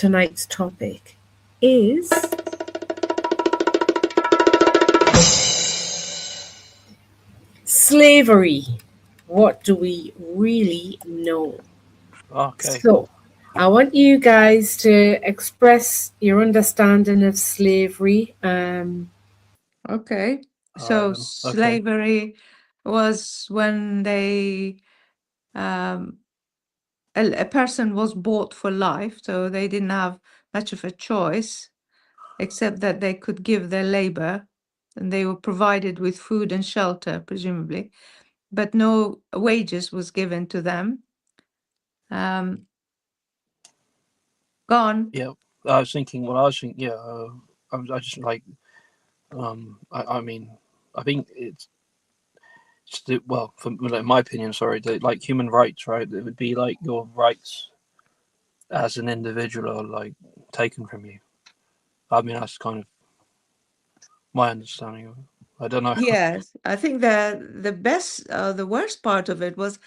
tonight's topic is slavery. What do we really know? Okay. So, I want you guys to express your understanding of slavery. Okay. All So right, then. Okay. slavery was when they um, a person was bought for life, so they didn't have much of a choice, except that they could give their labor, and they were provided with food and shelter, presumably, but no wages was given to them. Gone. Yeah, I was thinking. Well, I was thinking. Yeah, I just like. I mean, I think it's well, from like, my opinion. Sorry, like human rights, right? It would be like your rights as an individual are like taken from you. I mean, that's kind of my understanding of it. I don't know. Yes, I think the worst part of it was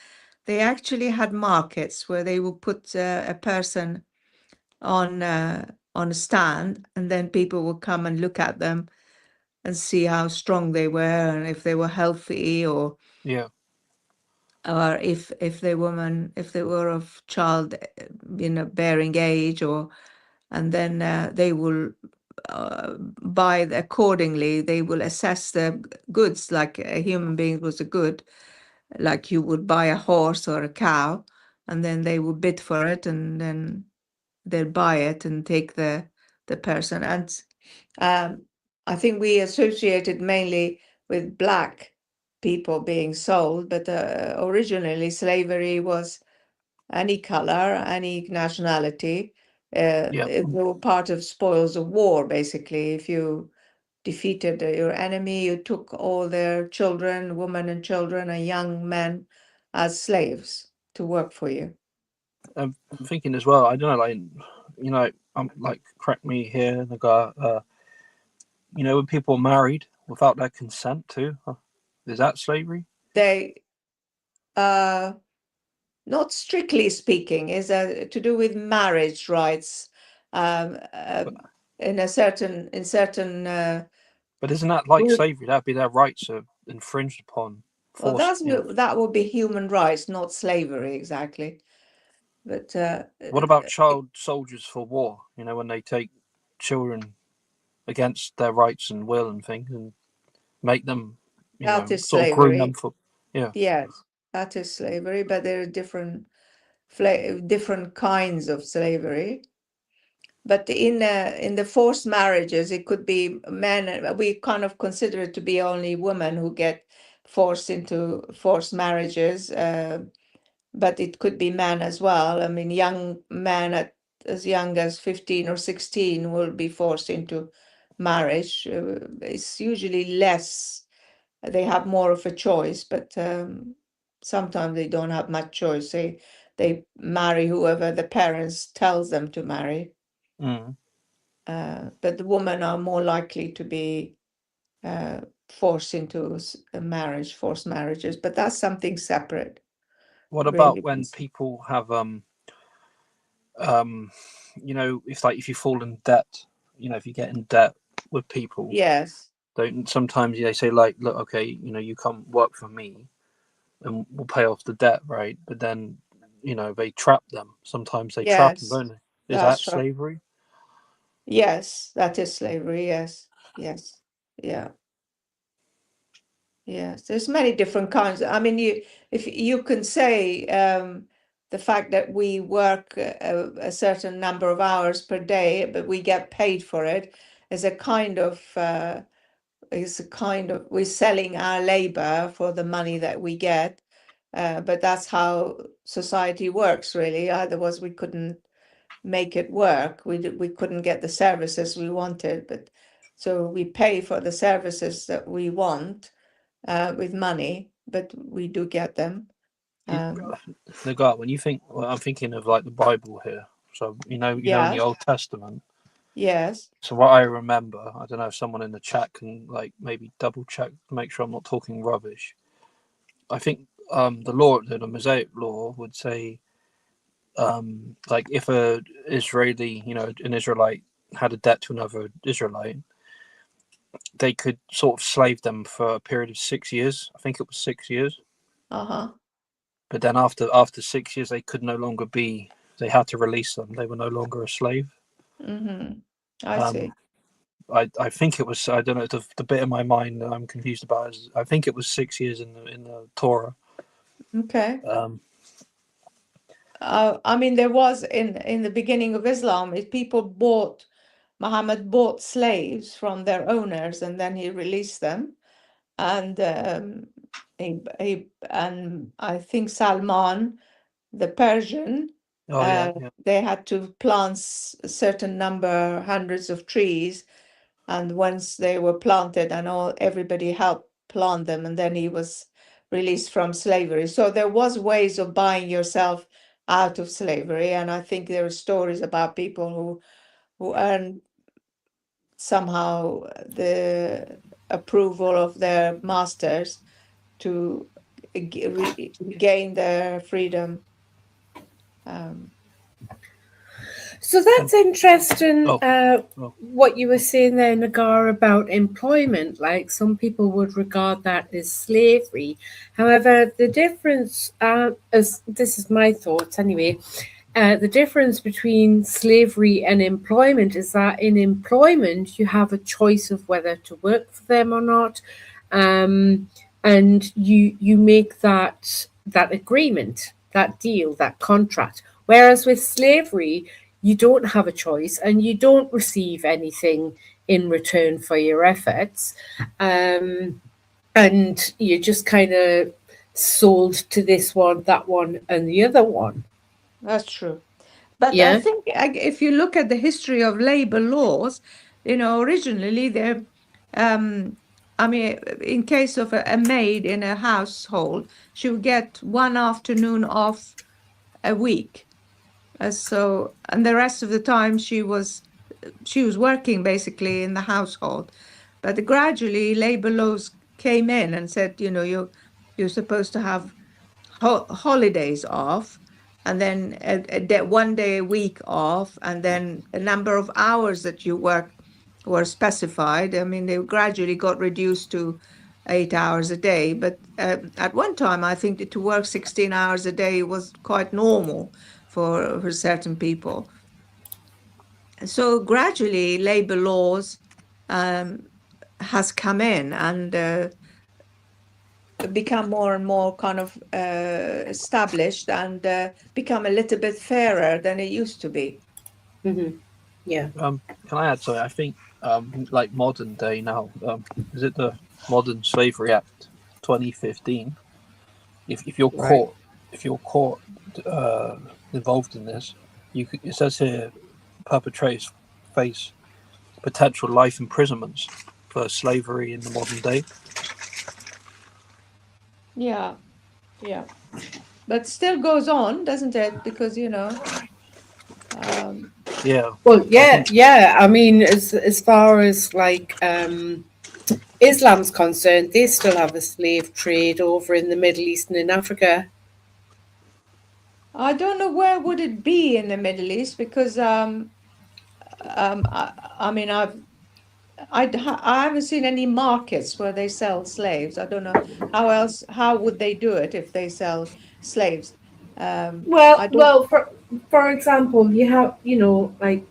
they actually had markets where they would put a person on a stand, and then people would come and look at them and see how strong they were and if they were healthy, or Yeah. if they were of child, bearing age, or and then they will buy accordingly. They will assess the goods like a human being was a good, like you would buy a horse or a cow, and then they would bid for it, and then they'd buy it and take the person. And I think we associated mainly with black people being sold, but originally slavery was any color, any nationality. Yeah. They were part of spoils of war, basically. If you defeated your enemy, you took all their children, women and children, and young men as slaves to work for you. I'm thinking as well. I don't know, like I'm like correct me here, the guy. When people are married without their consent too, is that slavery? They, not strictly speaking, is to do with marriage rights. Um, uh, in certain But isn't that like group. slavery? That'd be their rights are infringed upon, Well, forced. that would be human rights, not slavery exactly. But What about child soldiers for war? When they take children against their rights and will and things, and make them, that is sort of groom them slavery. for. Yeah. Yes, that is slavery, but there are different kinds of slavery. But in the forced marriages, it could be men. We kind of consider it to be only women who get forced into forced marriages, but it could be men as well. I mean, young men as young as 15 or 16 will be forced into marriage. It's usually less. They have more of a choice, but sometimes they don't have much choice. They marry whoever the parents tells them to marry. Mm. But the women are more likely to be forced into a marriage, forced marriages. But that's something separate, What about really. when people have if you fall in debt, if you get in debt with people, Yes, don't sometimes they say like, look, okay, you come work for me and we'll pay off the debt, right? But then, they trap them. Sometimes they trap them, yes, don't they? Is that that's right. slavery? Yes, that is slavery. Yes, yes, yeah, yes. There's many different kinds. I mean, if you can say the fact that we work a certain number of hours per day, but we get paid for it, is a kind of we're selling our labor for the money that we get. But that's how society works, really. Otherwise, we couldn't make it work. We couldn't get the services we wanted, but so we pay for the services that we want with money, but we do get them. The guy, when you think, well, I'm thinking of like the Bible here. So in the Yes, Old Testament. yes, So what I remember, I don't know if someone in the chat can like maybe double check to make sure I'm not talking rubbish. I think the Mosaic law would say like if a Israeli, an Israelite had a debt to another Israelite, they could sort of slave them for a period of 6 years. I think it was 6 years. Uh-huh. But then after 6 years, they could no longer be. They had to release them. They were no longer a slave. Mm-hmm. I Um, see. I think it was. I don't know. The bit in my mind that I'm confused about is I think it was 6 years in the Torah. Okay. Um, I mean, there was in the beginning of Islam, Muhammad bought slaves from their owners, and then he released them. And and I think Salman, the Persian, oh yeah, yeah. they had to plant a certain number, hundreds of trees, and once they were planted, and everybody helped plant them, and then he was released from slavery. So there was ways of buying yourself out of slavery, and I think there are stories about people who earned somehow the approval of their masters to regain their freedom. So that's interesting. Oh, oh. What you were saying there, Nagar, about employment. Like some people would regard that as slavery. However, the difference, as this is my thoughts anyway, the difference between slavery and employment is that in employment you have a choice of whether to work for them or not, and you make that agreement, that deal, that contract. Whereas with slavery, you don't have a choice and you don't receive anything in return for your efforts, and you're just kind of sold to this one, that one, and the other one. That's true. But I Yeah. think if you look at the history of labor laws, originally I mean, in case of a maid in a household, she would get one afternoon off a week. And the rest of the time she was working basically in the household. But gradually labor laws came in and said, you're supposed to have holidays off, and then one day a week off, and then a number of hours that you work were specified. I mean, they gradually got reduced to 8 hours a day, but at one time I think that to work 16 hours a day was quite normal for certain people. So gradually labor laws has come in and become more and more kind of established and become a little bit fairer than it used to be. Mm-hmm. Yeah. Can I add something? I think like modern day now, is it the Modern Slavery Act 2015? If you're Right. caught involved in this, it says here perpetrators face potential life imprisonments for slavery in the modern day. Yeah, but still goes on, doesn't it? Because Yeah. Well, yeah. I mean, as far as like Islam's concerned, they still have a slave trade over in the Middle East and in Africa. I don't know where would it be in the Middle East, because I mean I haven't seen any markets where they sell slaves. I don't know how would they do it if they sell slaves. I don't. Well, for example, you have like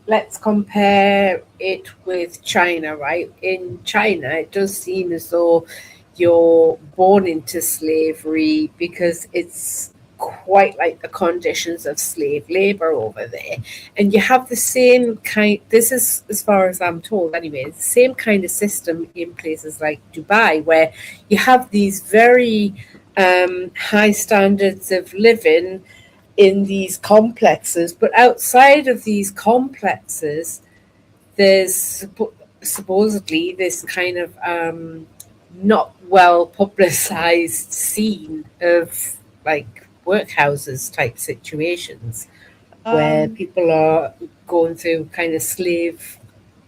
let's compare it with China, right? In China, it does seem as though you're born into slavery because it's quite like the conditions of slave labor over there. And you have the same kind, this is as far as I'm told anyway, the same kind of system in places like Dubai, where you have these very high standards of living in these complexes, but outside of these complexes, there's supposedly this kind of not well publicized scene of like workhouses type situations where people are going through kind of slave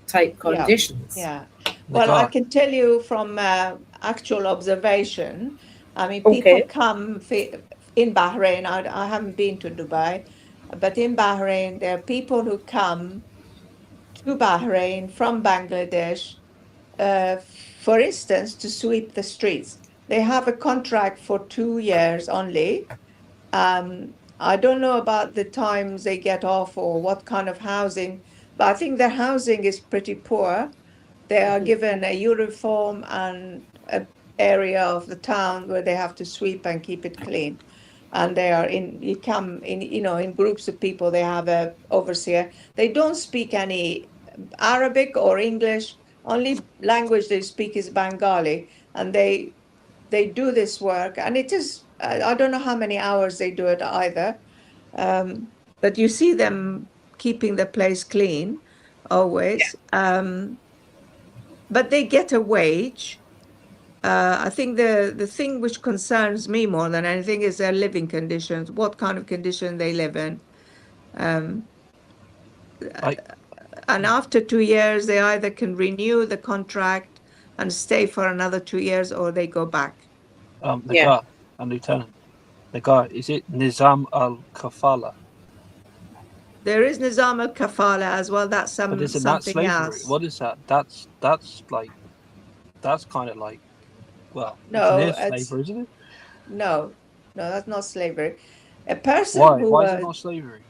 type Yeah, conditions. yeah. Well, I can tell you from actual observation. I mean, people Okay. come in Bahrain, I haven't been to Dubai, but in Bahrain, there are people who come to Bahrain from Bangladesh, for instance, to sweep the streets. They have a contract for 2 years only. I don't know about the times they get off or what kind of housing, but I think their housing is pretty poor. They are given a uniform and an area of the town where they have to sweep and keep it clean. And they are you come in, in groups of people, they have a overseer. They don't speak any Arabic or English. Only language they speak is Bengali. And they do this work, and it is, I don't know how many hours they do it either. But you see them keeping the place clean always. But they get a wage. I think the thing which concerns me more than anything is their living conditions, what kind of condition they live in. Um, Like and after 2 years, they either can renew the contract and stay for another 2 years, or they go back. the Yeah. guy, a lieutenant, the guy, is it Nizam al Kafala? There is Nizam al Kafala as well. That's But isn't that something slavery? else. What is that? That's like that's kind of like, well, it's No, near it's slavery, isn't it? no, no, that's not slavery. A person Why? who Why is it not slavery?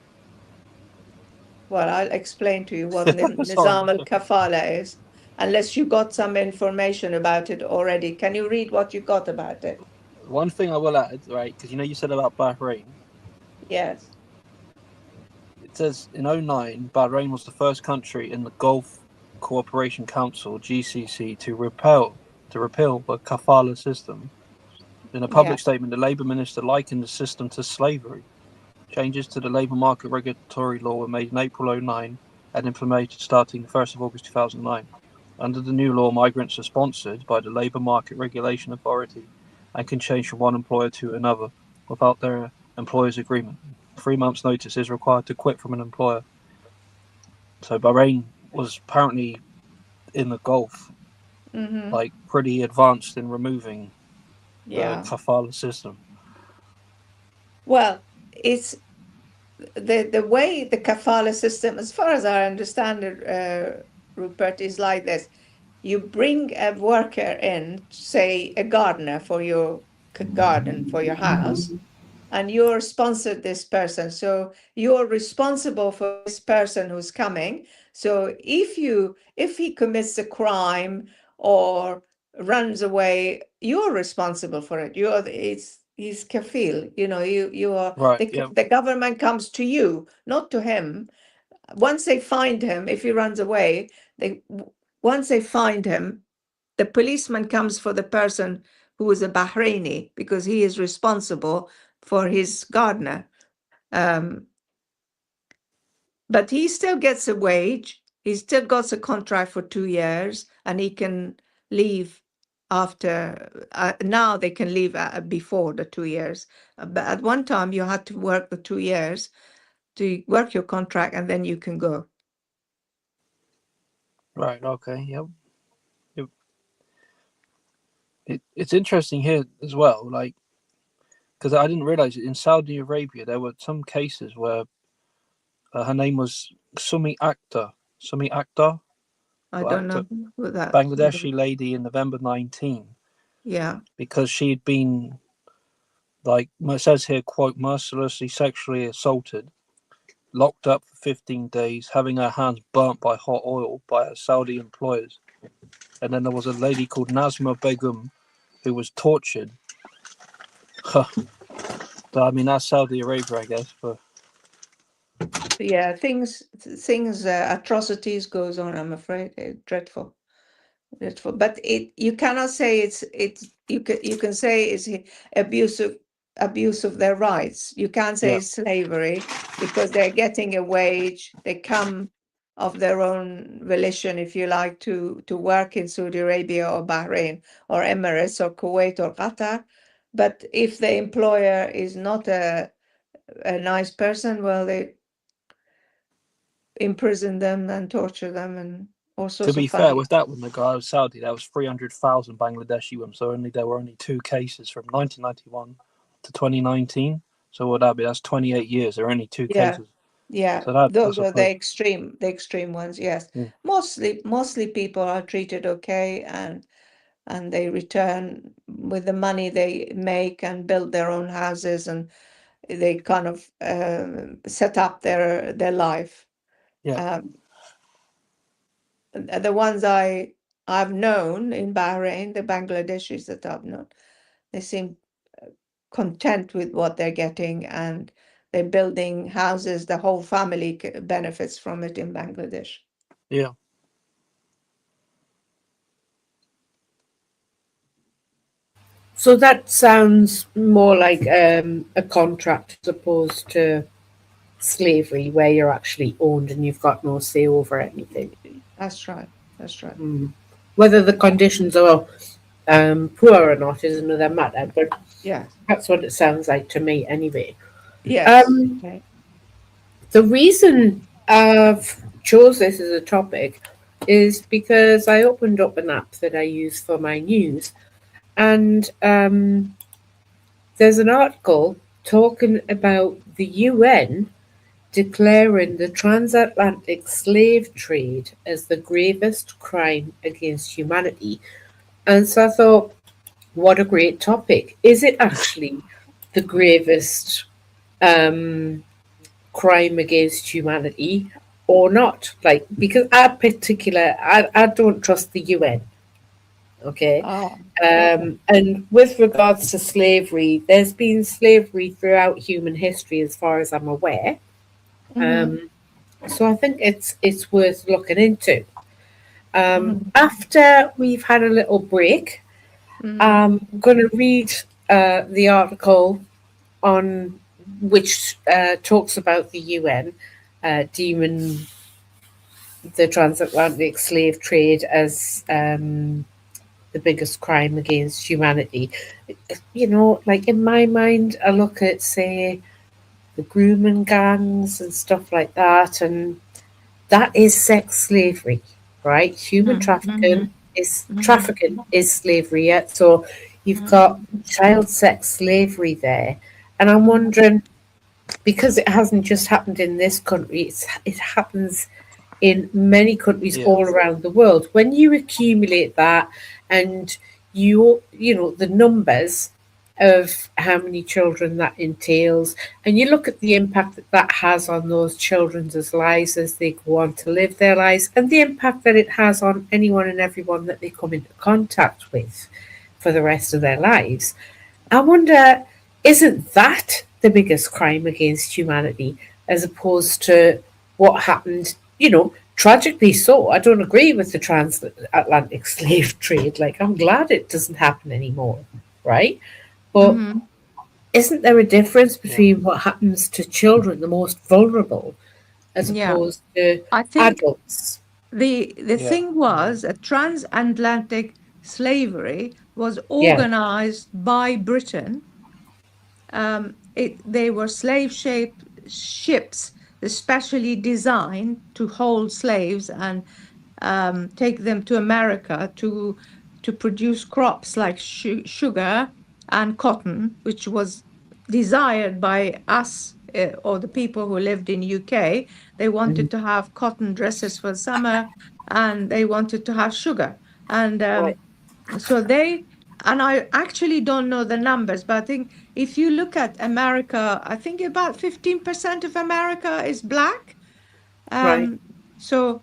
well, I'll explain to you what Sorry. Nizam al-Kafala is, unless you got some information about it already. Can you read what you got about it? One thing I will add, right? Because you said about Bahrain. Yes. It says in '09, Bahrain was the first country in the Gulf Cooperation Council (GCC) to repeal the kafala system. In a Yeah. public statement, the Labour minister likened the system to slavery. Changes to the labour market regulatory law were made in April '09 and implemented starting 1st of August 2009. Under the new law, migrants are sponsored by the Labour Market Regulation Authority and can change from one employer to another without their employer's agreement. 3 months' notice is required to quit from an employer. So Bahrain was apparently in the Gulf, Mm-hmm. like pretty advanced in removing the Yeah. kafala system. Well, it's the way the kafala system, as far as I understand it, Rupert, is like this. You bring a worker in, say a gardener for your garden, for your house, and you're sponsored this person. So you're responsible for this person who's coming. So if he commits a crime or runs away, you're responsible for it. He's kafil. You are Right, yeah. the government comes to you, not to him. Once they find him, if he runs away, once they find him, the policeman comes for the person who is a Bahraini because he is responsible for his gardener. Um, but he still gets a wage. He still gets a contract for 2 years, and he can leave after. Now they can leave before the 2 years. But at one time, you had to work the 2 years to work your contract, and then you can go. Right, okay, yep. It's interesting here as well, like, because I didn't realize it in Saudi Arabia there were some cases where her name was Sumi Akhtar, I or don't Akhtar, know who that. Bangladeshi lady in November 19, Yeah. because she'd been, like it says here, quote, mercilessly sexually assaulted, locked up for 15 days, having her hands burnt by hot oil by her Saudi employers. And then there was a lady called Nazma Begum who was tortured. I mean, that's Saudi Arabia, I guess. But Yeah, things, atrocities goes on. I'm afraid dreadful, dreadful. But you cannot say you can say it's abuse of their rights. You can't say yeah, it's slavery because they're getting a wage. They come of their own volition, if you like, to work in Saudi Arabia or Bahrain or Emirates or Kuwait or Qatar. But if the employer is not a nice person, well, they imprison them and torture them and all to sorts be of fair, funny. with that one, the guy was Saudi. That was 300,000 Bangladeshi women, so there were only 2 cases from 1991 to 2019. So what that be? That's 28 years. There are only two Yeah, cases. yeah. So that, I Those are suppose. the extreme ones. Yes, Yeah. mostly people are treated okay, and they return with the money they make and build their own houses, and they kind of set up their life. Yeah. Um, the ones I've known in Bahrain, the Bangladeshis that I've known, they seem content with what they're getting, and they're building houses. The whole family benefits from it in Bangladesh. Yeah. So that sounds more like a contract as opposed to slavery, where you're actually owned and you've got no say over anything. That's right. That's right. Mm. Whether the conditions are poor or not is another matter, but Yes. that's what it sounds like to me anyway. Yes. Um, Okay. the reason I've chose this as a topic is because I opened up an app that I use for my news, and there's an article talking about the UN declaring the transatlantic slave trade as the gravest crime against humanity. And so I thought, what a great topic. Is it actually the gravest crime against humanity or not? Like, because I don't trust the UN, okay? Oh, okay. And with regards to slavery, there's been slavery throughout human history, as far as I'm aware. Mm-hmm. Um, so I think it's worth looking into. Mm-hmm. After we've had a little break, Mm-hmm. I'm going to read the article on which talks about the UN deeming the transatlantic slave trade as the biggest crime against humanity. You know, like in my mind, I look at, say, the grooming gangs and stuff like that, and that is sex slavery, right? Human Mm-hmm. Mm-hmm. trafficking is slavery. Yeah? So you've got child sex slavery there, and I'm Mm-hmm. wondering, because it hasn't just happened in this country, it happens in many countries Yeah. all around the world. When you accumulate that, and you know the numbers of how many children that entails, and you look at the impact that that has on those children's lives as they go on to live their lives, and the impact that it has on anyone and everyone that they come into contact with for the rest of their lives, I wonder, isn't that the biggest crime against humanity as opposed to what happened, you know, tragically so? I don't agree with the transatlantic slave trade. Like, I'm glad it doesn't happen anymore, right? But Mm-hmm. isn't there a difference Yeah. between what happens to children, the most vulnerable, as Yeah. opposed to I think adults? the Yeah. thing was a transatlantic slavery was Yeah. organized by Britain. They were ships, especially designed to hold slaves and take them to America to produce crops like sugar and cotton, which was desired by us or the people who lived in UK. They Mhm. wanted to have cotton dresses for summer, and they wanted to have sugar, and Right. so they. And I actually don't know the numbers, but I think if you look at America, I think about 15% of America is black. Right. Um, so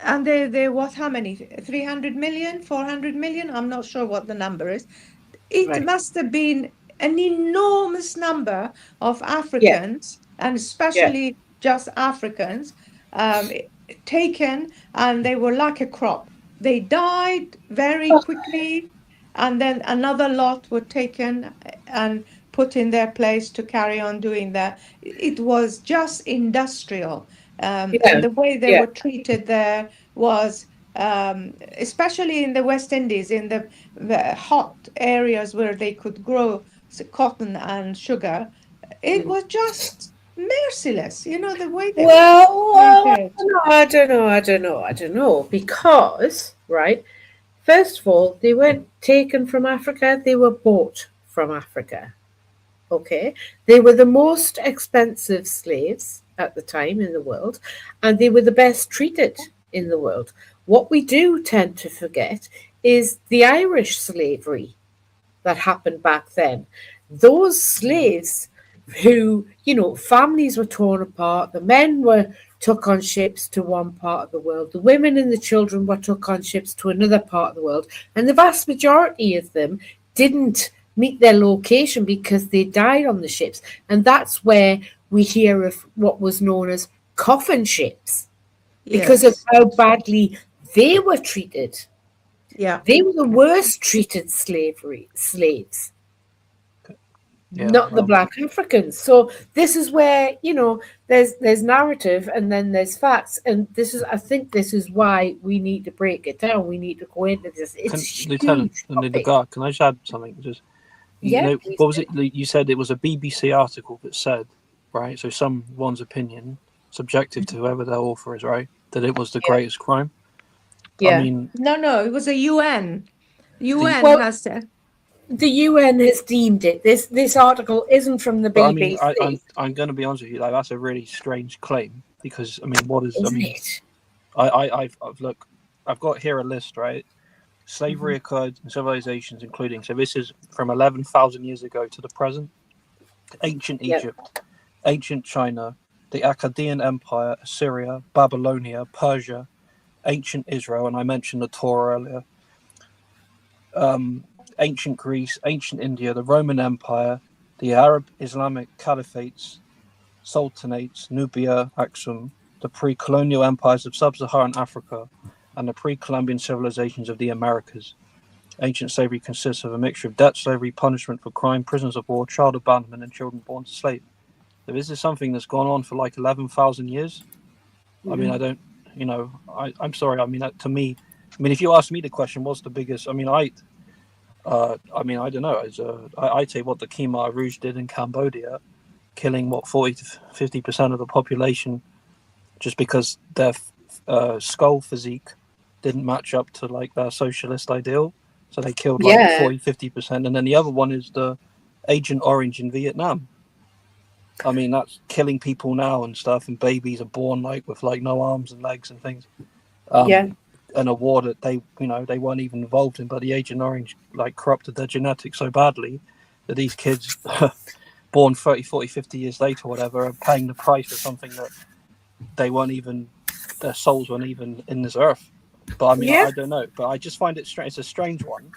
and they what, how many? 300 million, 400 million? I'm not sure what the number is. It Right. must have been an enormous number of Yeah. Africans, and Yeah. especially just Africans, um, taken, and they were like a crop. They died very Oh, quickly, and then another lot were taken and put in their place to carry on doing that. It was just industrial. And yeah. the way they Yeah. were treated there was, especially in the West Indies, in the hot areas where they could grow cotton and sugar, it Mm. was just merciless, the way they were Well, treated. I don't know, I don't know, I don't know. Because, right, first of all, they weren't taken from Africa, they were bought from Africa. Okay, they were the most expensive slaves at the time in the world, and they were the best treated in the world. What we do tend to forget is the Irish slavery that happened back then. Those slaves who, families were torn apart, the men were took on ships to one part of the world, the women and the children were took on ships to another part of the world, and the vast majority of them didn't meet their location because they died on the ships. And that's where we hear of what was known as coffin ships because of Yes. how badly they were treated. Yeah. They were the worst treated slaves, Yeah. not the black Africans. So this is where, there's narrative and then there's facts. And I think this is why we need to break it down. We need to go into this. It's a Lieutenant huge and the topic. guard, can I just add something? Just Yeah, what was it? You said it was a BBC article that said, right? So someone's opinion, subjective to whoever their author is, right? That it was the greatest crime. I Yeah. mean, No, it was a UN. UN Well, has said. the UN has deemed it. This article isn't from the but I mean, BBC, I'm going to be honest with you. Like, that's a really strange claim because I mean, what is? I isn't mean, it? I've got here a list, right? Slavery occurred in civilizations, including, so this is from 11,000 years ago to the present. Ancient Yeah. Egypt, ancient China, the Akkadian Empire, Assyria, Babylonia, Persia, ancient Israel, and I mentioned the Torah earlier. Ancient Greece, ancient India, the Roman Empire, the Arab Islamic Caliphates, Sultanates, Nubia, Aksum, the pre-colonial empires of sub-Saharan Africa, and the pre-Columbian civilizations of the Americas. Ancient slavery consists of a mixture of debt slavery, punishment for crime, prisons of war, child abandonment, and children born to slaves. So this is something that's gone on for like 11,000 years. I mean, I don't, I'm sorry. I mean, to me, if you ask me the question, what's the biggest? I mean, I don't know. I'd say what the Khmer Rouge did in Cambodia, killing 40 to 50% of the population, just because their skull physique didn't match up to like their socialist ideal. So they killed like 40-50%. And then the other one is the Agent Orange in Vietnam. I mean, that's killing people now and stuff, and babies are born like with like no arms and legs and things. And a war that they weren't even involved in, but the Agent Orange like corrupted their genetics so badly that these kids born 30, 40, 50 years later or whatever are paying the price for something that they weren't even, their souls weren't even in this earth. But I mean, I don't know. But I just find it strange. It's a strange one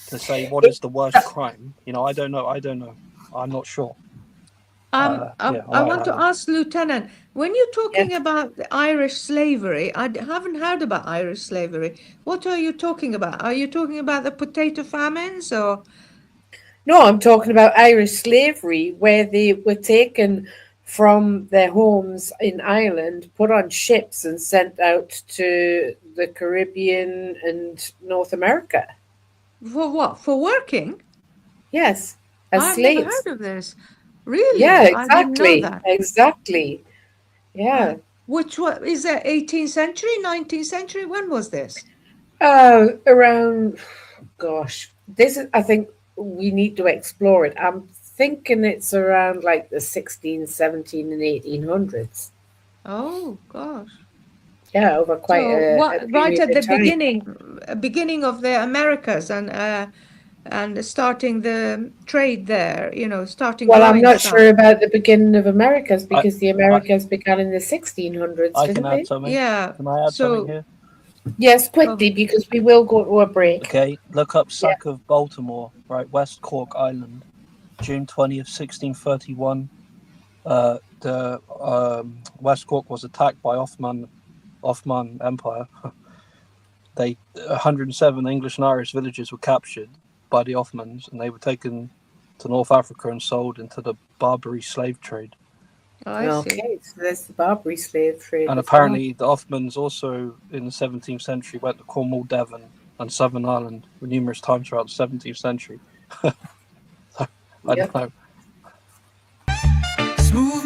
to say what is the worst crime. I don't know. I'm not sure. I want to ask Lieutenant, when you're talking about the Irish slavery, I haven't heard about Irish slavery. What are you talking about? Are you talking about the potato famines or? No, I'm talking about Irish slavery, where they were taken from their homes in Ireland, put on ships and sent out to the Caribbean and North America. For what? For working? Yes, as I've slaves. never heard of this. Really? Yeah, I didn't know exactly. that. Exactly. Yeah. Which one is that? 18th century, 19th century? When was this? Around, gosh, this is, I think we need to explore it. I'm thinking it's around like the 16, 17 and 1800s. Oh, gosh. Yeah, over quite a right at the time. beginning of the Americas and starting the trade there, starting. Well, I'm not sure about the beginning of Americas because the Americas began in the 1600s, I didn't can they? add something. Yeah. Can I add something here? Yes, quickly, because we will go to a break. Okay, look up Sack of Baltimore, right? West Cork Island, June 20th, 1631. The West Cork was attacked by Ottoman Empire. 107 English and Irish villages were captured by the Ottomans, and they were taken to North Africa and sold into the Barbary slave trade. Okay, so there's the Barbary slave trade. And apparently the Ottomans also in the 17th century went to Cornwall, Devon and Southern Ireland numerous times throughout the 17th century. I don't know. Smooth